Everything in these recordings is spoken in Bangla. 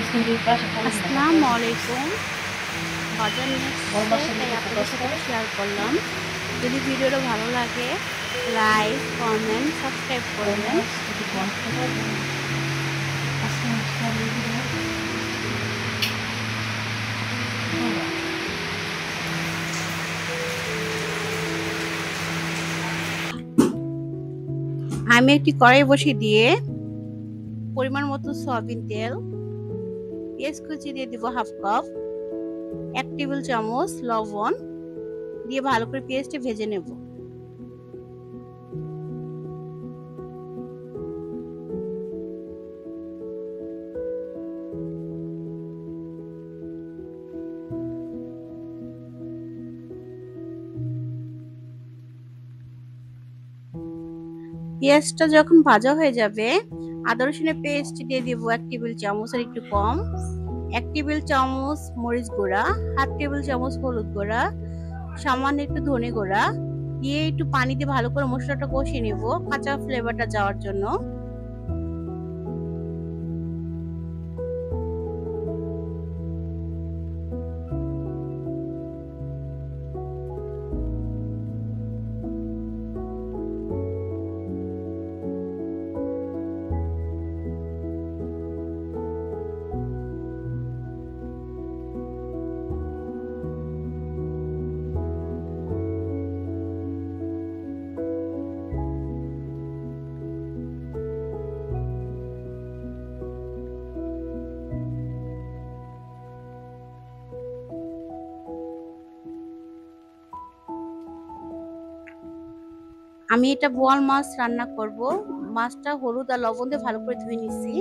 আসসালামু আলাইকুম। বাজার নিয়ে তাই আপনাদের সাথে শেয়ার করলাম। যদি ভিডিওটা ভালো লাগে লাইক কমেন্ট সাবস্ক্রাইব করবেন। আমি একটি কড়াই বসিয়ে দিয়ে পরিমাণ মতো সয়াবিন তেল, পেঁয়াজ কুচি দিয়ে দিব হাফ কাপ, 1 টেবিল চামচ লবণ দিয়ে ভালো করে পেঁয়াজটা ভেজে নেব। পেঁয়াজটা যখন ভাজা হয়ে যাবে আদা রসুনের পেস্ট দিয়ে দিব 1 টেবিল চামচের একটু কম, 1 টেবিল চামচ মরিচ গুঁড়া, 1/2 টেবিল চামচ হলুদ গুঁড়া, সামান্য একটু ধনে গুঁড়া দিয়ে একটু পানি দিয়ে ভালো করে মশলাটা কষিয়ে নেব কাঁচা ফ্লেভারটা যাওয়ার জন্য। আমি এটা বোয়াল মাছ রান্না করব। মাছটা হলুদ আর লবণ দিয়ে ভালো করে ধুয়ে নিছি।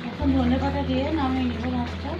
এখন ধনেপাতা দিয়ে নামিয়ে নেব মাছটা।